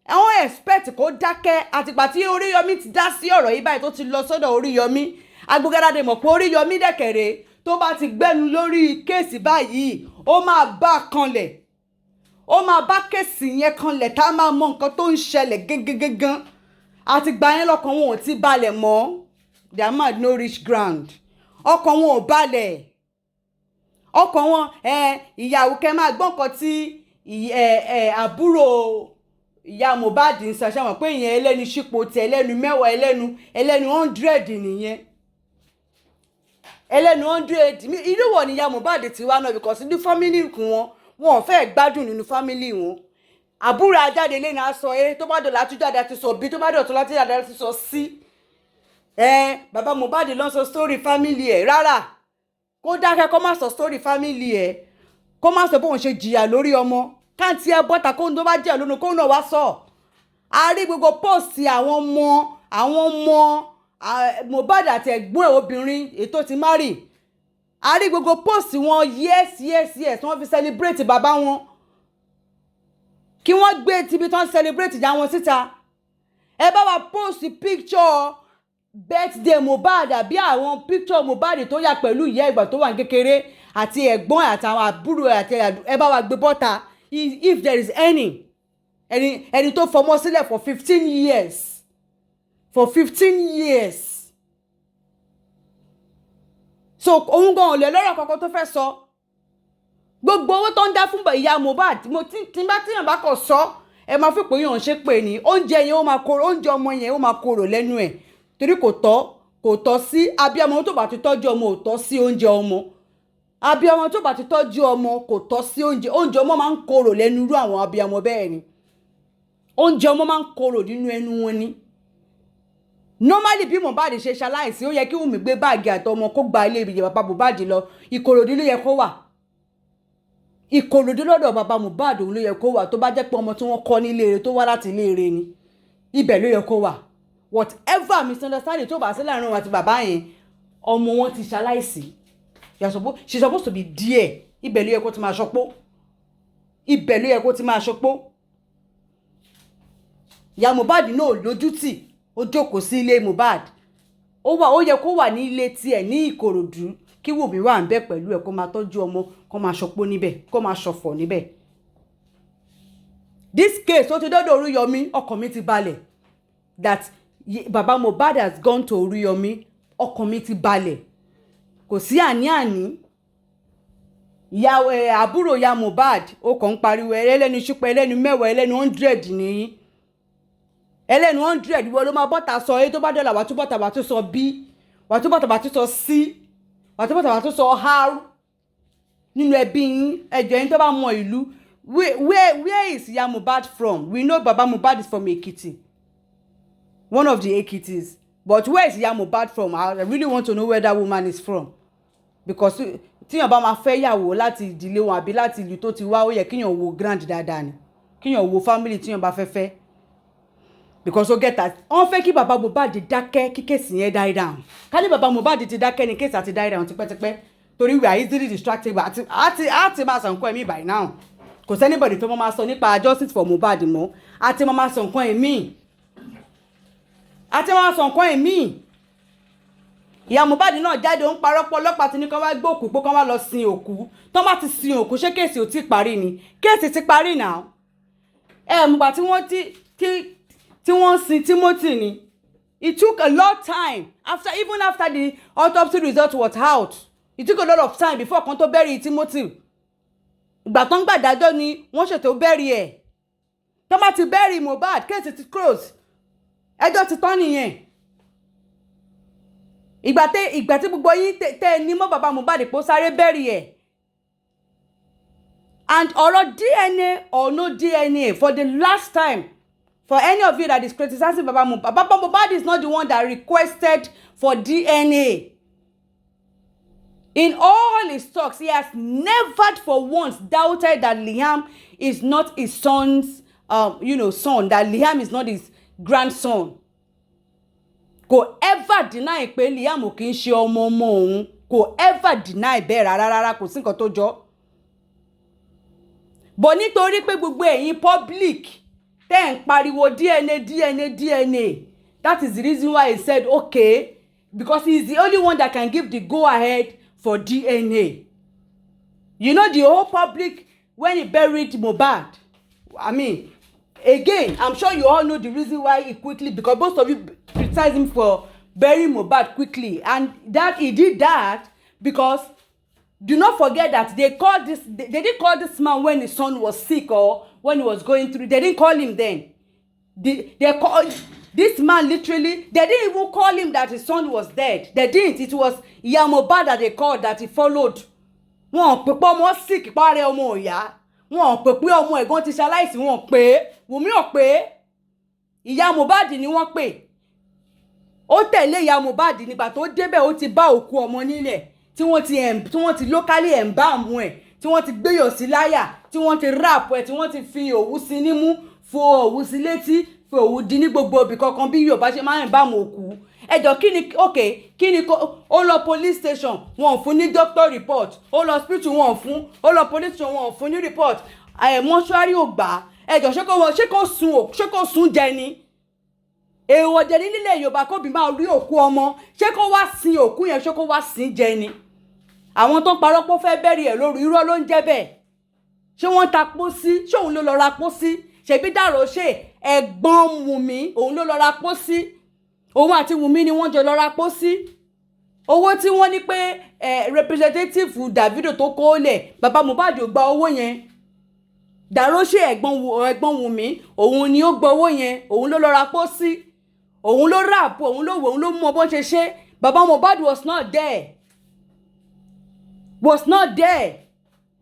Àwọn expect kó dákẹ́ àtìgbà tí Oriyomi ti dá sí ọ̀rọ̀ yìí báyìí tó ti lọ sọ́dọ̀ Oriyomi. Agbógadade mọ̀ pé Oriyomi dẹ̀kẹ̀rẹ̀ tó bá ti gbẹ́nu lórí kéèsì báyìí, ó máa bá kanlẹ̀. Ó máa bá kéèsì yẹn kanlẹ̀ tá máa mọ nǹkan tó ń ṣẹlẹ̀ gangan. Àtìgbà yẹn lọ́kàn wọn ò ti balẹ̀ mọ́. They might no reach ground. Ọkàn wọn ò balẹ̀. Ọkàn wọn ìyàwó kẹ́ máa gbọ́ nǹkan tí àbúrò ìyá Mohbad ń sọ, ṣé mọ̀ pé ìyẹn ẹlẹ́nu ṣípò tí ẹlẹ́nu 10 ẹlẹ́nu 100 nìyẹn. Ẹlẹ́nu 100 irú wọ̀ ni ìyá Mohbad ti wá náà, because ní family wọn ò fẹ́ gbádùn nínú family wọn. Àbúrò ajáde lẹ́nu aṣọ tó bá dọ̀là tún jáde àti sọ bí, tó bá dọ̀tún láti jáde àti sọ sí. Bàbá Mohbad ló ń sọ story family ẹ̀ rárá. Kó dákẹ́ kó má sọ story family ẹ̀, kó má sọ bóun ṣe jìyà lórí ọmọ. Káàntì ẹ bọ́ta kóun tó bá jẹ́ lónìí kóun náà wá sọ. A rí gbogbo post àwọn ọmọ Mohbad àti ẹ̀gbọ́n ẹ̀ obìnrin ètò ti marry. A rí gbogbo post wọn yes wọ́n fi celebrate bàbá wọn. Kí wọ́n gbé tíbi tán celebrate ìjà wọn síta. Ẹ bá wa post picture birthday Mohbad àbí àwọn picture Mohbad tó yà pẹ̀lú ìyá ìgbà tó wà ní kékeré àti ẹ̀gbọ́n àtàwọn àbúrò àti ẹ bá wa gbé bọ́ta. If there is ẹni tó fọmọ sílẹ̀ for 15 years. For 15 years. So òun gan ò lè lọ́rọ̀ kankan tó fẹ́ sọ. Gbogbo owó tó ń dá fún ìyá Mohbad tí bá tíyàn bá kọ̀ sọ, ẹ máa fi pé yàn ṣe pé ní oúnjẹ yẹn ó máa korò, oúnjẹ ọmọ yẹn ó máa korò lẹ́nu ẹ̀, torí kò tọ́ sí abiyamọ tó bá ti tọ́jú ọmọ, ò tọ́ sí oúnjẹ ọmọ. Abiyamọ tó bá ti tọ́jú ọmọ kò tọ́ sí oúnjẹ ọmọ máa ń korò lẹ́nu irú àwọn abiyamọ bẹ́ẹ̀ ni. Oúnjẹ ọmọ máa ń korò nínú ẹnu wọn ni. Normally bí Mohbad ṣe ṣaláìsí, ó yẹ kí Wùmí gbé báàgì àtọmọ kó gba ilé ìbìyẹ bàbá Mohbad lọ. Ìkòròdú ló yẹ kó wà. Ìkòròdú lọ́dọ̀ bàbá Mohbad ló yẹ kó wà, tó bá jẹ́ pé ọmọ tí wọ́n kọ́ ní ilé tó wá láti ilé rẹ̀ ni. Ibẹ̀ ló yẹ kó wà. Whatever misunderstanding tó bá sí láàrin wọn àti bàbá yẹn, ọmọ wọn ti ṣaláìsí. She's supposed to be there. Ibẹ̀ ló yẹ kó ti máa ṣọpọ́. Ibẹ̀ ló yẹ kó ti máa ṣọpọ́. Ìyá Mohbad náà lójútì. Ó jókòó sí ilé Mohbad. Ó yẹ kó wà ní ilé tiẹ̀ ní Ìkòròdú, kí Wùmí wà ńbẹ̀ pẹ̀lú ẹ̀ kó máa tọ́jú ọmọ, kó máa ṣọpọ́ níbẹ̀, kó máa ṣọ̀fọ̀ níbẹ̀. This case ó ti dọ́dọ̀ Oriyomi, ọkàn mi ti balẹ̀ that baba Mohbad has gone to Oriyomi, ọkàn mi ti balẹ̀, kò sí àní-àní. Àbúrò ya Mohbad ó kàn ń pariwo ẹlẹ́nu ṣúpẹ́ ẹlẹ́nu mẹ́wàá ẹlẹ́nu 100 nìyí, ẹlẹ́nu 100 wọ́n ló máa bọ́ta sọ èyí tó bá dọ̀là wà tó bọ́ta wà tó sọ B, wà tó bọ́ta wà tó sọ C, wà tó bọ́ta wà tó sọ R nínú ẹbí yín. Ẹjọ́ yín tó bá mọ ìlú, where is ya Mohbad from? We know baba Mohbad is from Ekiti, one of the Ekitis, but where is ya Mohbad from? I really want to know where that woman is from, because tíyàn bá máa fẹ́ yàwó láti ìdílé wọn àbí láti ìlú tó ti wá, ó yẹ kíyàn wo grand dáadáa ni, kíyàn wo family tíyàn bá fẹ́, because ó get that wọ́n fẹ́ kí baba Mohbad dákẹ́ kí kéèsì yẹn die down. Ká ní baba Mohbad ti dákẹ́ ni kéèsì àti die down tipẹ́tipẹ́, torí we are easily distractible àti máa sọ nǹkan ẹ̀mí by now. Kò sẹ́nibọ̀dì tó máa sọ nípa justice for Mohbad mọ́, àti máa sọ nǹkan ẹ̀mí, àti máa sọ nǹkan ẹ̀mí. Ìyá Mohbad náà jáde ó ń parọ́ pọ̀, ọlọ́pàá ti ní kán wá gbé òkú pé kán wá lọ sin òkú. Tán bá ti sin òkú, ṣé kéèsì ò tí parí ni? Kéèsì ti parí now. Mùgbà tí wọ́n sin Timothy ni, it took a lot of time even after the autopsy result was out. It took a lot of time before kan tó bury Timothy. Ìgbà tó ń gbàdájọ́ ni wọ́n ṣètò bury ẹ̀. Tán bá ti bury Mohbad, kéèsì ti close, ẹjọ́ ti tán nìyẹn. Ìgbà tí gbogbo yín tẹ́ ní mọ́ baba Mohbad pé ó sáré bury ẹ̀. And ọ̀rọ̀ DNA or no DNA, for the last time, for any of you that is criticizing baba Mohbad is not the one that requested for DNA. In all his talks, he has never for once doubted that Liam is not his son's son, that Liam is not his grandson. Kò ever deny pé Liam ò kì í ṣe ọmọ òun, kò ever deny bẹ́ẹ̀ rárá, kò sí nǹkan tó jọ. But nítorí pé gbogbo ẹ̀yin public tẹ́ ń pariwo DNA, that is the reason why he said okay, because he is the only one that can give the go ahead for DNA. You know, the whole public, when he buried Mohbad, I mean, again, I'm sure you all know the reason why he quickly, because most of you criticize him for burying Mohbad quickly, and that he did that because do not forget that they didn't call this man when his son was sick or when he was going through. They didn't call him then. They called this man literally. They didn't even call him that his son was dead. They didn't. It was ìyá Mohbad that they called, that he followed. Wọ́n pè pé ọmọ sick pare ọmọ ìyá. Wọ́n pè pé ọmọ ẹ̀gbọ́n ti ṣaláìsí, wọ́n pè Wùmí ò pè. Ìyá Mohbad ni wọ́n pè. Ó tẹ̀lé ìyá Mohbad nígbà tó débẹ̀, ó ti bá òkú ọmọ nílẹ̀ tí wọ́n ti locally embalm ẹ̀, tí wọ́n ti gbéyọ̀ sí láyà, tí wọ́n ti wrap ẹ̀, tí wọ́n ti fi òwú sí nímú, fo òwú sí létí, fi òwú di ní gbogbo ibì kankan bí Yorùbá ṣe máa ń embalm òkú. Ẹjọ́ kí ni ó lọ police station, wọn ò fún ní doctor report, ó lọ hospital wọn ò fún, ó lọ police station wọn ò fún ní report, mọ́ṣúárì ò gbà. Ẹjọ́ ṣé kó sun jẹ ni? Èèwọ̀ jẹ ní nílẹ̀ Yorùbá kóbi máa rí òkú ọmọ, ṣé kó wá sin òkú yẹn, ṣé kó wá sin jẹ ni? Àwọn tó ń parọ́ pé ó fẹ́ bẹ́rì ẹ̀ lóru, irọ́ ló ń jẹ́ bẹ́ẹ̀. Ṣé wọ́n ta pósí? Ṣé òun ló lọ ra pósí? Ṣèbí dàrò ṣe ẹ̀gbọ́n Wùmí, òun ló lọ ra pósí. Òun àti Wùmí ni wọ́n jọ lọ ra pósí. Owó tí wọ́n ní pé representative Davido tó kó lẹ̀, baba Mohbad ò gba owó yẹn. Dàrò ṣe ẹ̀gbọ́n Wùmí, òun ni ó gba owó yẹn, òun ló lọ ra pósí. Òun ló rap, òun ló wò, òun ló mọ bó ṣe ṣe. Baba Mohbad was not there.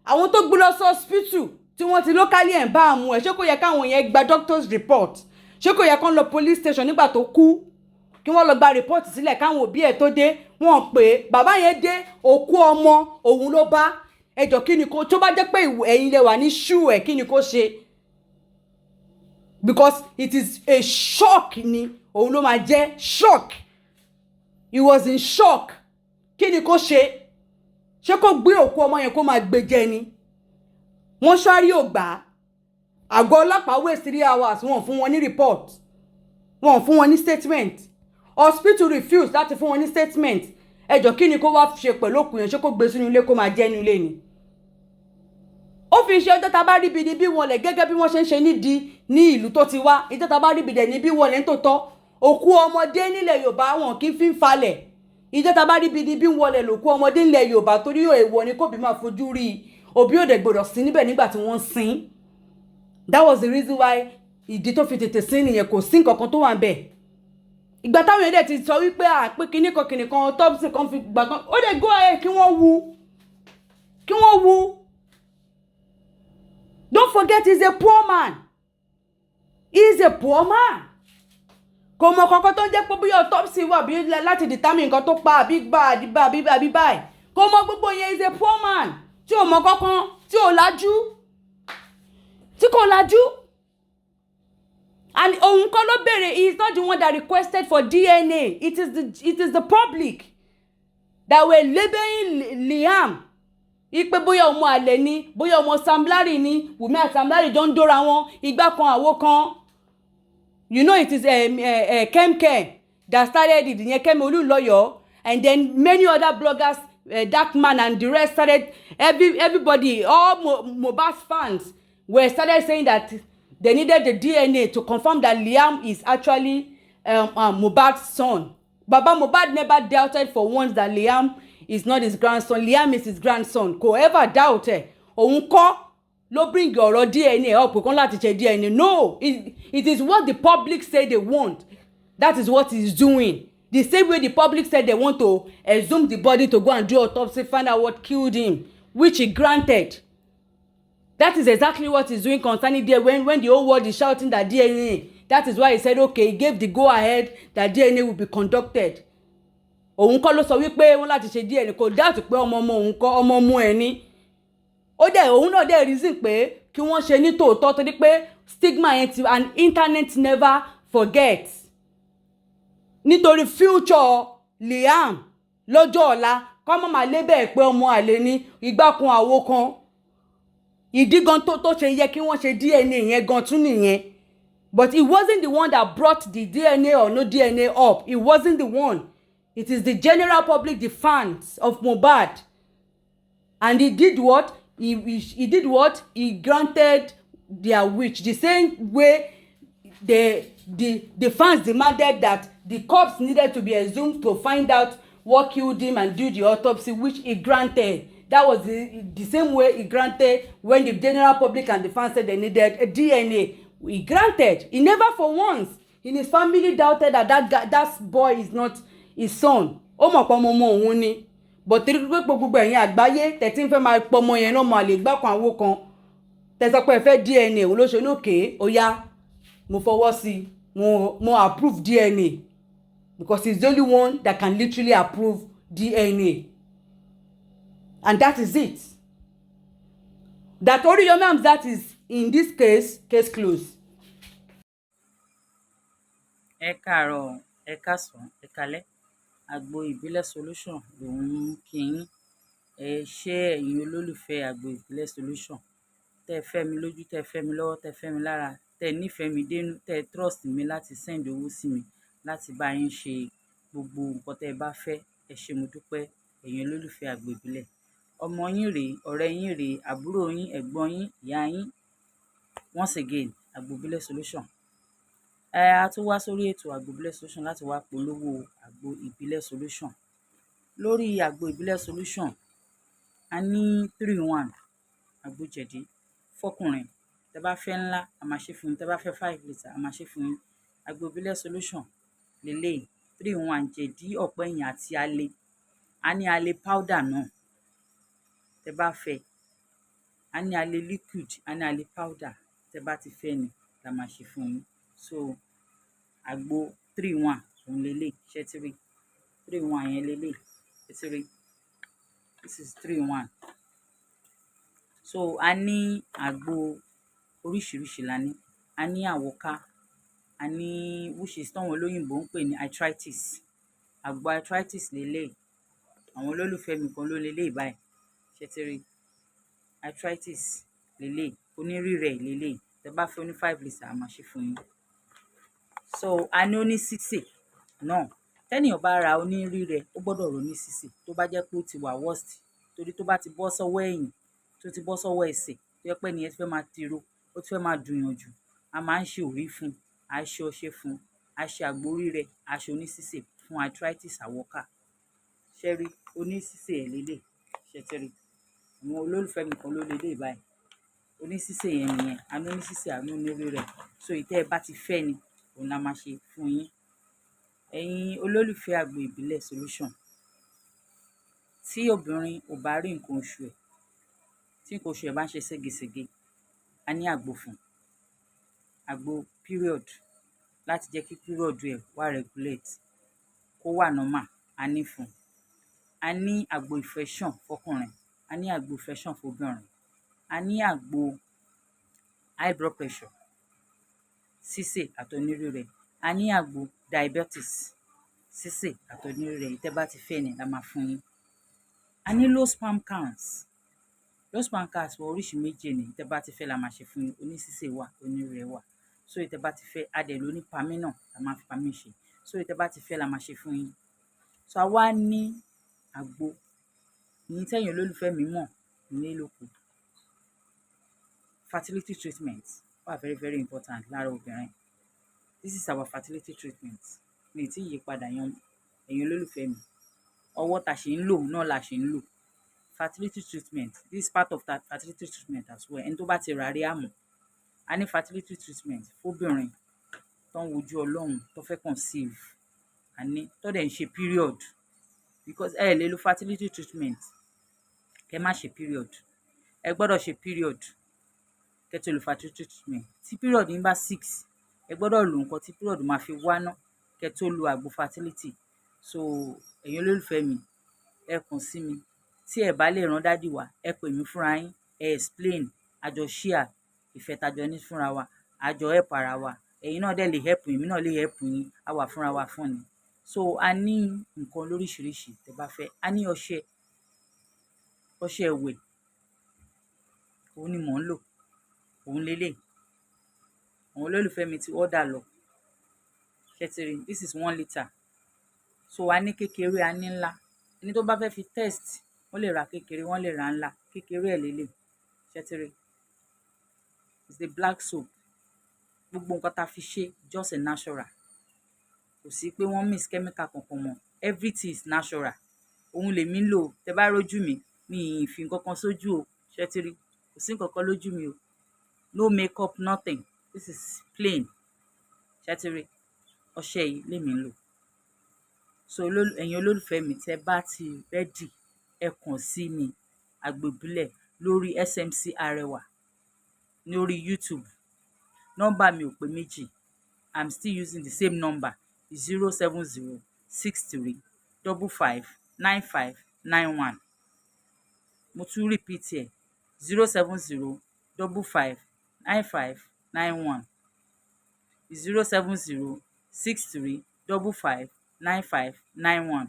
Àwọn tó gbé lọ sí hospital tí wọ́n ti locally embalm ẹ̀, ṣé kò yẹ káwọn yẹn gba doctor's report? Ṣé kò yẹ kán lọ police station nígbà tó kú kí wọ́n lọ gba report sílẹ̀ káwọn òbí ẹ̀ tó dé? Wọ́n pè bàbá yẹn dé, òkú ọmọ òun ló bá. Ẹjọ́ kí ni kó, tó bá jẹ́ pé ẹ̀yin lẹ wà ní shoe ẹ̀, kí ni kó ṣe? Because it is a shock ni, òun ló máa jẹ́ shock. He was in shock. Kí ni kó ṣe? Ṣé kó gbé òkú ọmọ yẹn kó máa gbé jẹ ni? Mọ́ṣúárì ò gbà. Àgọ́ ọlọ́pàá waste 3 hours, wọ́n fún wọn ní report, wọ́n fún wọn ní statement. Hospital refuse láti fún wọn ní statement. Ẹjọ́ kí ni kó wá ṣe pẹ̀lú òkú yẹn? Ṣé kó gbé sínú ilé kó máa jẹ nínú ilé ni? Ó fi ṣe ọjọ́ tá bá rí ibi wọlé gẹ́gẹ́ bí wọ́n ṣe ń ṣe ní ìlú tó ti wá. Ìjọ́ tá bá rí ibi dẹ̀ ní bí wọlé ń tòótọ́. òkú ọmọdé nílẹ̀ Yorùbá wọn kì í fi ń falẹ̀ ìjọ tá a bá rí ibi níbí ń wọlé lòkú ọmọdé nílẹ̀ Yorùbá torí èèwọ̀ ni kóbi máa fojú rí i òbí òde gbọ́dọ̀ sí níbẹ̀ nígbà tí wọ́n sin. That was the reason why ìdí tó fi tètè sin nìyẹn, kò sí nǹkan kan tó wà ń bẹ̀. Ìgbà táwọn èdè ti sọ wípé àpé kinní kan autopsy kan fi gbà kan ó lè go ahead kí wọ́n wú. Don't forget he's a poor man. He's a poor man. Kò mọ̀ kankan tó ń jẹ́ pé bí autopsy wà bí láti determine nǹkan tó pa àbí báyìí. Kò mọ̀ gbogbo yẹn, he's a poor man. Tí ò mọ̀ kankan, tí ò lajú. Tí kò lajú. And òun kọ́ ló béèrè, he is not the one that requested for DNA. It is the public that were labeling Liam. Ipe bóyá ọmọ àlè ni, bóyá ọmọ Sam Larry ni, Wùmí àti Sam Larry jọ ń dóra wọn, ìgbà kan àwo kan. You know it is Kemke that started it, ìyẹn Kẹ́mi Olúnlọ́yọ̀, and then many other bloggers, Darkman and the rest started, everybody, all Mohbad's fans started saying that they needed the DNA to confirm that Liam is actually Mohbad's son. Baba Mohbad never doubted for once that Liam is not his grandson. Liam is his grandson. Kò ever doubt ẹ̀. Òun kọ́ ló bring ọ̀rọ̀ DNA up kan láti ṣe DNA. No, it is what the public say they want. That is what he's doing. The same way the public said they want to exhume the body to go and do autopsy, find out what killed him, which he granted. That is exactly what he's doing concerning DNA. When the whole world is shouting that DNA, that is why he said, okay, he gave the go-ahead that DNA will be conducted. Òun kọ́ ló sọ wípé wọ́n láti ṣe DNA, kò dáàtú pé ọmọ òun kọ́ ọmọ ọmọ ẹ̀ ni. Ó dẹ̀ òun náà dẹ̀ reason pé kí wọ́n ṣe ní tòótọ́ torí pé stigma yẹn ti and internet never forget. Nítorí future Liam lọ́jọ́ ọ̀la kọ́ mọ́ máa lébẹ̀ pé ọmọ àlè ni ìgbà kan àwo kan. Ìdí gan tó ṣe yẹ kí wọ́n ṣe DNA yẹn gan tún nìyẹn. But he wasn't the one that brought the DNA or no DNA up. He wasn't the one. It is the general public, the fans of Mohbad. And he did what? He did what? He granted their wish. The same way the fans demanded that the corpse needed to be exhumed to find out what killed him and do the autopsy, which he granted. That was the same way he granted when the general public and the fans said they needed a DNA. He granted. He never for once in his family doubted that boy is not his son. Ó mọ̀ pé ọmọ òun ni. But torí pé gbogbo ẹ̀yin àgbáyé tẹ̀tí ń fẹ́ máa pọ̀ ọmọ yẹn náà máa lè gbá kan àwo kan. Tẹ̀sán pé ẹ fẹ́ DNA olóṣèlú òkè ó yá mo fọwọ́ sí mo approve DNA because he's the only one that can literally approve DNA. And that is it. That Oriyomi Hamzat is in this case closed. Ẹ káàárọ̀, ẹ káàsán, ẹ káalẹ́. Àgbo ìbílẹ̀ solution lòun kí yín. Ẹ ṣé ẹ̀yin olólùfẹ́ àgbo ìbílẹ̀ solution. Tẹ́ fẹ́ mi lójú, tẹ́ fẹ́ mi lọ́wọ́, tẹ́ fẹ́ mi lára, tẹ́ nífẹ̀ẹ́ mi dénú, tẹ́ trust mi láti send owó sí mi láti bá yín ṣe gbogbo nǹkan tẹ́ bá fẹ́. Ẹ ṣé mo dúpẹ́ ẹ̀yin olólùfẹ́ àgbo ìbílẹ̀. Ọmọ yín rèé, ọ̀rẹ́ yín rèé, àbúrò yín, ẹ̀gbọ́n yín, ìyá yín. Once again, àgbo ìbílẹ̀ solution. A tún wá sórí ètò àgbo ìbílẹ̀ solution láti wá polówó àgbo ìbílẹ̀ solution. Lórí àgbo ìbílẹ̀ solution, a ní 3-in-1 àgbo jẹ̀dí fọ́kùnrin. Tẹ́ bá fẹ́ ńlá, a máa ṣe fún yín. Tẹ́ bá fẹ́ 5 litre, a máa ṣe fún yín. Àgbo ìbílẹ̀ solution lélẹ́yìí 3-in-1 jẹ̀dí ọ̀pẹ̀yìn àti alẹ́. A ní alẹ́ powder náà. Tẹ́ bá fẹ́, a ní alẹ́ liquid, a ní alẹ́ powder. Tẹ́ bá ti fẹ́ ni la máa ṣe fún yín. So àgbo 3-in-1 òun lélẹ́yìí, ṣé ti rí 3-in-1 yẹn lélẹ́yìí, ṣé ti rí. This is 3-in-1. So a ní àgbo oríṣiríṣi la ní. A ní àwọ̀ká, a ní which is táwọn olóyìnbó ń pè ní arthritis. Àgbo arthritis lélẹ́yìí. Àwọn olólùfẹ́ mi kan ló lélẹ́yìí báyìí. Ṣé ti rí. Arthritis lélẹ́yìí. Onírírẹ̀ lélẹ́yìí. Tẹ́ bá fẹ́ oní 5 litre, a máa ṣe fún yín. So a ní oní sísè náà. Tẹ́nìyàn bá ra onírírẹ̀, ó gbọ́dọ̀ rò ní sísè. Tó bá jẹ́ pé ó ti wà worst, torí tó bá ti bọ́ sọ́wọ́ ẹ̀yìn, tó ti bọ́ sọ́wọ́ ẹsẹ̀, tó jẹ́ pé ẹniyẹn ti fẹ́ máa tiro, ó ti fẹ́ máa dùnyàn jù, a máa ń ṣe òrí fún, a ṣe ọṣẹ fún, a ṣe àgbo orí rẹ̀, a ṣe onísísè fún arthritis àwọ́ká. Ṣé rí onísísè ẹ̀ lélẹ̀, ṣé ti rí? Àwọn olólùfẹ́ mi kan ló lélẹ̀ báyìí. Onísísè yẹn nìyẹn, a ní onísísè, a ní onírú rẹ̀. So ìtẹ́ ẹ bá ti fẹ́ ni òun la máa ṣe fún yín. Ẹ̀yin olólùfẹ́ àgbo ìbílẹ̀ solution, tí obìnrin ò bá rí nǹkan oṣù ẹ̀, tí nǹkan oṣù ẹ̀ bá ń ṣe ségesège, a ní àgbo fún. Àgbo period, láti jẹ́ kí period ẹ̀ wá regulate, kó wà normal, a ní fún. A ní àgbo infection fọkùnrin, a ní àgbo infection fóbìnrin, a ní àgbo high blood pressure, sísè àtọnírú rẹ̀, a ní àgbo diabetes, sísè àtọnírú rẹ̀. Ìtẹ́ bá ti fẹ́ ni la máa fún yín. A ní low sperm counts. Low sperm counts wọ oríṣi méjì ni. Ìtẹ́ bá ti fẹ́ la máa ṣe fún yín. Onísísè wà, onírú rẹ̀ wà. So ìtẹ́ bá ti fẹ́, a dẹ̀ ló ní pamí náà, la máa fi pamí ṣe. So ìtẹ́ bá ti fẹ́ la máa ṣe fún yín. So a wá ní àgbo ní tẹ́yin olólùfẹ́ mi mọ̀ ní lóko. Fertility treatment wà very very important lára obìnrin. This is our fertility treatment. Mi ì tí yí padà yan ẹ̀yin olólùfẹ́ mi. Ọwọ́ ta ṣe ń lò náà la ṣe ń lò. Fertility treatment, this is part of that fertility treatment as well. Ẹni tó bá ti rà rí àmọ́. A ní fertility treatment fóbìnrin tó ń wojú Ọlọ́run, tó fẹ́ conceive. A ní tó dẹ̀ ń ṣe period. Because ẹ lè lo fertility treatment kẹ́ má ṣe period. Ẹ gbọ́dọ̀ ṣe period kẹ́ tó lo fertility treatment. Tí period yín bá 6, ẹ gbọ́dọ̀ lo nǹkan tí period máa fi wá ná kẹ́ tó lo àgbo fertility. So ẹ̀yin olólùfẹ́ mi, ẹ kàn sí mi. Tí ẹ bá lè rán dádì wá, ẹ pè mí fúnra yín, ẹ explain, àjọ share ìfẹ́ tajọ ní fúnra wa, àjọ help ara wa. Ẹ̀yin náà dẹ̀ lè help mi, èmi náà lè help yín, a wà fúnra wa fún ni. So a ní nǹkan lóríṣiríṣi tẹ́ bá fẹ́. A ní ọṣẹ ìwẹ̀, òun ni mò ń lò, òun lélẹ̀. Àwọn olólùfẹ́ mi ti order lọ. Ṣé ti rí? This is 1 litre. So a ní kékeré, a ní ńlá. Ẹni tó bá fẹ́ fi test, wọ́n lè ra kékeré, wọ́n lè ra ńlá. Kékeré ẹ̀ lélẹ̀. Ṣé ti rí? It's the black soap. Gbogbo nǹkan tá fi ṣe just a natural. Kò sí pé wọ́n mix chemical kankan mọ́. Everything is natural. Òun lèmi ń lò. Tẹ́ bá rójú mi, mi ì fi nǹkan kan sójú o. Ṣé ti rí? Kò sí nǹkan kan lójú mi o. No makeup, nothing. This is plain. Ṣé ti rí? Ọṣẹ yìí lèmi ń lò. So ẹ̀yin olólùfẹ́ mi, tẹ́ bá ti ready, ẹ kàn sí mi àgbo ìbílẹ̀ lórí SMC Arẹwà lórí YouTube. Nọ́mbà mi ò pé méjì. I'm still using the same number, 07063559591. Mo tún repeat ẹ̀, 070559591. 07063559591.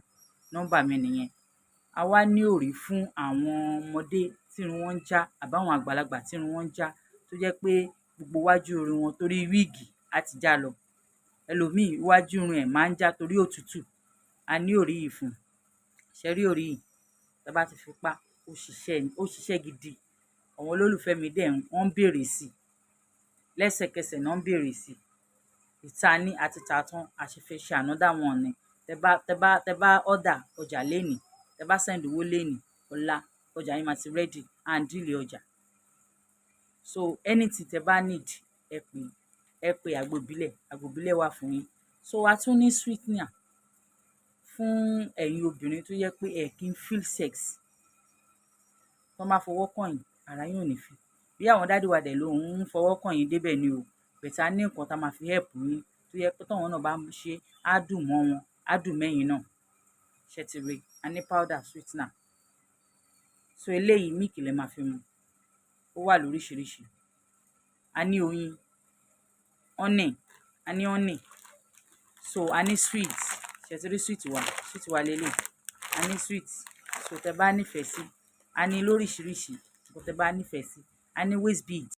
Nọ́mbà mi nìyẹn. A wá ní òrí fún àwọn ọmọdé tí irun wọn ń já, àbáwọn àgbàlagbà tí irun wọn ń já, tó jẹ́ pé gbogbo iwájú orí wọn torí wíìgì á ti já lọ. Ẹlòmíì iwájú irun ẹ̀ máa ń já torí òtútù. A ní òrí yìí fún. Ṣé rí òrí yìí? Tẹ́ bá ti fi pa, ó ṣiṣẹ́ gidi. Àwọn olólùfẹ́ mi dẹ̀ wọ́n ń bèrè sí i. Lẹ́sẹ̀kẹsẹ̀ náà ń bèrè sí i. Ìta ní àti ta tán, a ṣe fẹ́ ṣe another one ni. Tẹ́ bá order ọjà lénìí, tẹ́ bá send owó lénìí, ọ̀la ọjà yín máa ti ready, and deal ọjà. So anything tẹ́ bá need, ẹ pè àgbo ìbílẹ̀ wà fún yín. So a tún ní sweetener fún ẹ̀yin obìnrin tó yẹ pé ẹ kì í feel sex. Tó máa fọwọ́ kàn yín, ara yín ò ní fi. Bí àwọn dádì wa dẹ̀ ló ń fọwọ́ kàn yín débẹ̀ ni o. Bẹ̀tà ní nǹkan tá máa fi help yín, tó yẹ pé táwọn náà bá ṣe, á dùn mọ́ wọn, á dùn mẹ́yìn náà. Ṣé ti rí? A ní powder sweetener. So eléyìí míìkì lẹ máa fi mu. Ó wà lóríṣiríṣi. A ní oyin, honey, a ní honey. So a ní sweet. Ṣé ti rí sweet wa lélẹ̀. A ní sweet. So tẹ́ bá nífẹ̀ẹ́ sí, a ní lóríṣiríṣi. Nǹkan tẹ́ bá nífẹ̀ẹ́ sí. A ní waist beads.